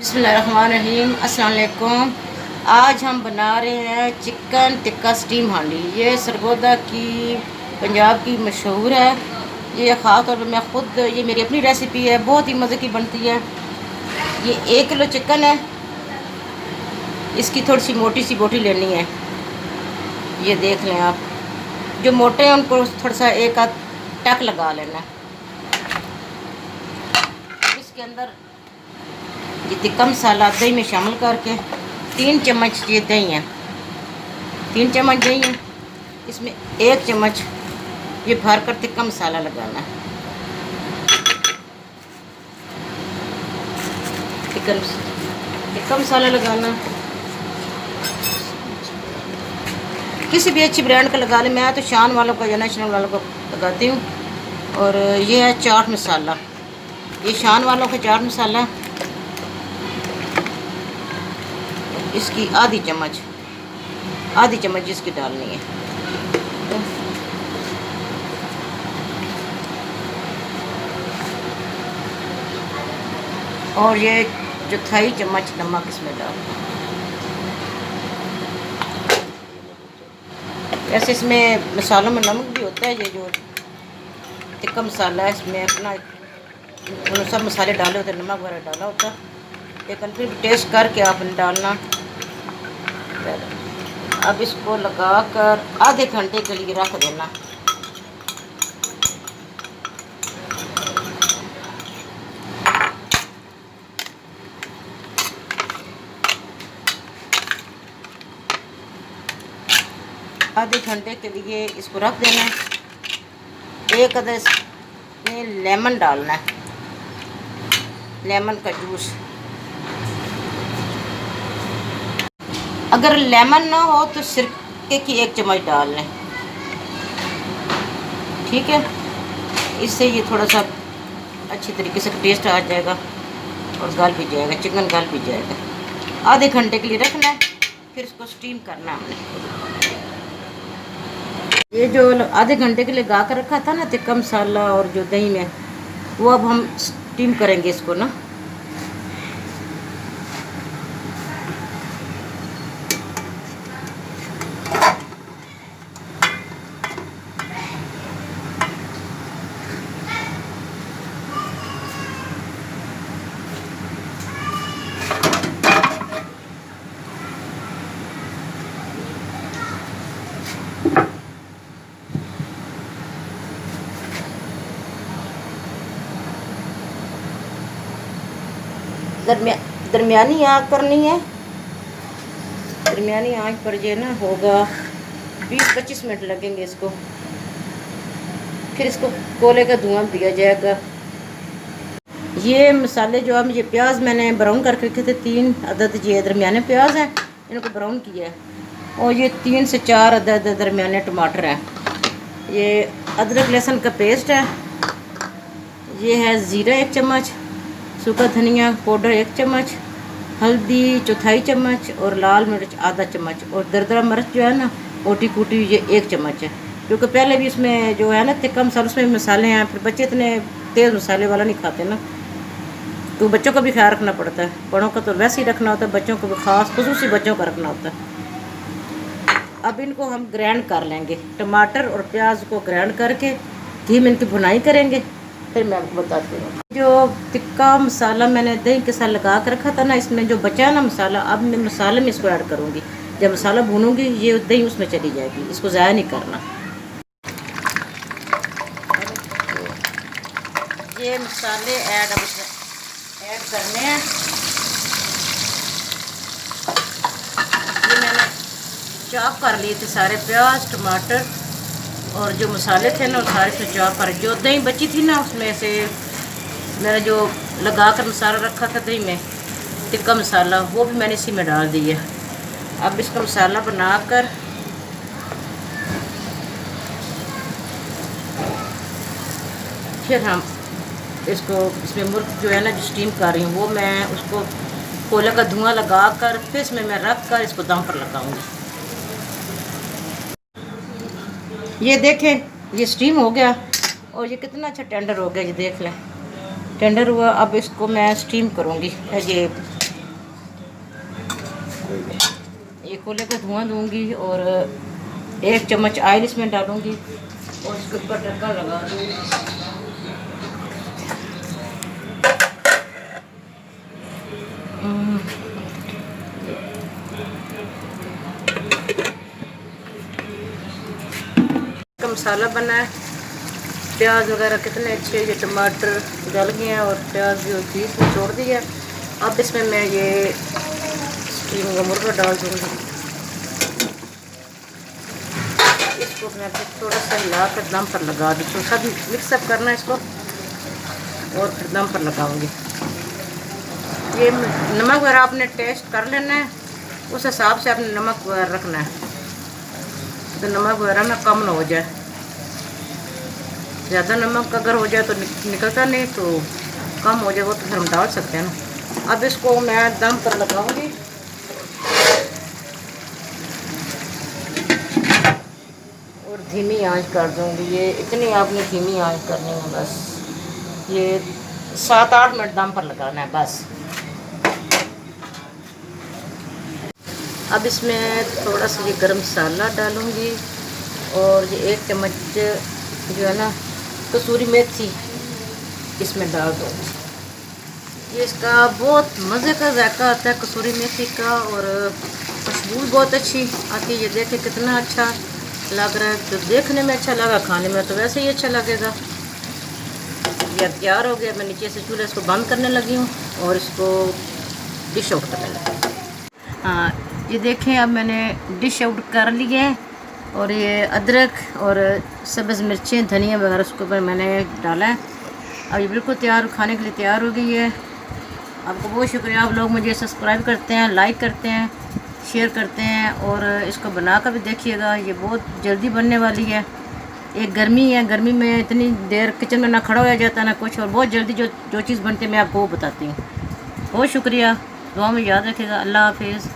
बिस्मिल्लाहिर्रहमानिर्रहीम। अस्सलाम वालेकुम। आज हम बना रहे हैं चिकन टिक्का स्टीम हांडी। ये सरगोदा की पंजाब की मशहूर है। ये ख़ास तौर पर मैं ख़ुद, ये मेरी अपनी रेसिपी है, बहुत ही मज़े की बनती है। ये 1 किलो चिकन है। इसकी थोड़ी सी मोटी सी बोटी लेनी है। ये देख लें आप, जो मोटे हैं उनको थोड़ा सा एक आध टक लगा लेना है। इसके अंदर ये टिक्का मसाला दही में शामिल करके 3 चम्मच ये दही है, 3 चम्मच दही है। इसमें 1 चम्मच ये भर कर टिक्का मसाला लगाना है। टिक्का मसाला लगाना किसी भी अच्छी ब्रांड का लगा लें। मैं तो शान वालों का या नेशनल वालों को लगाती हूँ। और ये है चाट मसाला, ये शान वालों का चाट मसाला। इसकी आधी चम्मच इसकी डालनी है। और ये 1/4 चम्मच नमक इसमें डालना। ऐसे इसमें मसालों में नमक भी होता है। ये जो टिक्का मसाला है इसमें अपना सब मसाले डाले होते हैं, नमक वगैरह डाला होता है, लेकिन फिर टेस्ट करके आपने डालना। अब इसको लगाकर आधे घंटे के लिए रख देना। आधे घंटे के लिए इसको रख देना है। 1 अदद इसमें लेमन डालना है, लेमन का जूस। अगर लेमन ना हो तो सिरके की 1 चम्मच डाल लें, ठीक है। इससे ये थोड़ा सा अच्छी तरीके से टेस्ट आ जाएगा और गल भी जाएगा, चिकन गल भी जाएगा। आधे घंटे के लिए रखना है, फिर इसको स्टीम करना हमने। ये जो आधे घंटे के लिए गा कर रखा था ना टिक्का मसाला और जो दही में, वो अब हम स्टीम करेंगे इसको ना। दरमियानी आँच करनी है। दरमियानी आँच पर जो ना होगा 20-25 मिनट लगेंगे इसको। फिर इसको कोले का धुआं दिया जाएगा। ये मसाले जो अब ये प्याज मैंने ब्राउन करके रखे थे, 3 अदद ये दरमियाने प्याज हैं, इनको ब्राउन किया है। और ये 3 से 4 अदद दरमियाने टमाटर हैं। ये अदरक लहसुन का पेस्ट है। ये है ज़ीरा 1 चम्मच, सूखा धनिया पाउडर 1 चम्मच, हल्दी 1/4 चम्मच और लाल मिर्च आधा चम्मच, और दरदरा मिर्च जो है ना मोटी कूटी ये 1 चम्मच है। क्योंकि पहले भी इसमें जो है ना टिक्का मसाला उसमें मसाले हैं, फिर बच्चे इतने तेज़ मसाले वाला नहीं खाते ना, तो बच्चों का भी ख्याल रखना पड़ता है। बड़ों का तो वैसे ही रखना होता है, बच्चों को भी ख़ास खुसूसी बच्चों का रखना होता है। अब इनको हम ग्राइंड कर लेंगे, टमाटर और प्याज को ग्राइंड करके घी में इनकी भुनाई करेंगे, फिर मैं आपको बताती हूँ। जो टिक्का मसाला मैंने दही के साथ लगा कर रखा था ना, इसमें जो बचा है ना मसाला, अब मैं मसाले में इसको ऐड करूँगी। जब मसाला भूनूंगी ये दही उसमें चली जाएगी, इसको ज़ाया नहीं करना। ये मसाले ऐड करने हैं। ये मैंने चॉप कर लिए थे सारे प्याज टमाटर और जो मसाले थे ना वो सारे इसमें चॉप कर। जो दही बची थी ना उसमें से मैंने जो लगा कर मसाला रखा था दही में टिक्का मसाला, वो भी मैंने इसी में डाल दिया। अब इसका मसाला बनाकर फिर हम इसको इसमें मुर्ग जो है ना जो स्टीम कर रही हूँ वो मैं उसको कोयले का धुआं लगा कर फिर इसमें मैं रख कर इसको दम पर लगाऊंगी। ये देखें ये स्टीम हो गया और ये कितना अच्छा टेंडर हो गया, ये देख लें टेंडर हुआ। अब इसको मैं स्टीम करूँगी, ये ये खोले का धुआं दूंगी और 1 चम्मच ऑयल इसमें डालूंगी और इसके ऊपर ढक्कन लगा दूंगी। मसाला बना है, प्याज वगैरह कितने अच्छे, ये टमाटर गल गए हैं और प्याज जो बीच में छोड़ दिया। अब इसमें मैं ये स्टीम का मुर्गा डाल दूँगी। इसको मैं फिर थोड़ा सा हिला कर दम पर लगा दूँ, तो सब मिक्सअप करना है इसको और फिर दम पर लगाऊंगी। ये नमक वगैरह आपने टेस्ट कर लेना है, उस हिसाब से आपने नमक वगैरह रखना है, तो नमक वगैरह में कम ना हो जाए। ज़्यादा नमक अगर हो जाए तो निकलता नहीं, तो कम हो जाए वो तो फिर हम डाल सकते हैं ना। अब इसको मैं दम पर लगाऊंगी और धीमी आंच कर दूंगी। ये इतनी आपने धीमी आंच करनी है बस। ये 7-8 मिनट दम पर लगाना है बस। अब इसमें थोड़ा सा ये गरम मसाला डालूंगी और ये 1 चम्मच जो है ना कसूरी मेथी इसमें डाल दूँगी। ये इसका बहुत मज़े का जायका आता है कसूरी मेथी का, और खुशबू बहुत अच्छी आती है। ये देखें कितना अच्छा लग रहा है, तो देखने में अच्छा लगा, खाने में तो वैसे ही अच्छा लगेगा। ये तैयार हो गया। मैं नीचे से चूल्हे इसको बंद करने लगी हूँ और इसको डिश आउट करने लगी। हाँ, ये देखें अब मैंने डिश आउट कर ली है और ये अदरक और सब्ज़ मिर्चें, धनिया वगैरह उसके ऊपर मैंने डाला है। अब ये बिल्कुल तैयार, खाने के लिए तैयार हो गई है। आपको बहुत शुक्रिया, आप लोग मुझे सब्सक्राइब करते हैं, लाइक करते हैं, शेयर करते हैं और इसको बना कर भी देखिएगा। ये बहुत जल्दी बनने वाली है। एक गर्मी है, गर्मी में इतनी देर किचन में ना खड़ा हो जाता ना कुछ, और बहुत जल्दी जो चीज़ बनती है मैं आपको वो बताती हूँ। बहुत शुक्रिया, दुआ में याद रखिएगा। अल्लाह हाफिज़।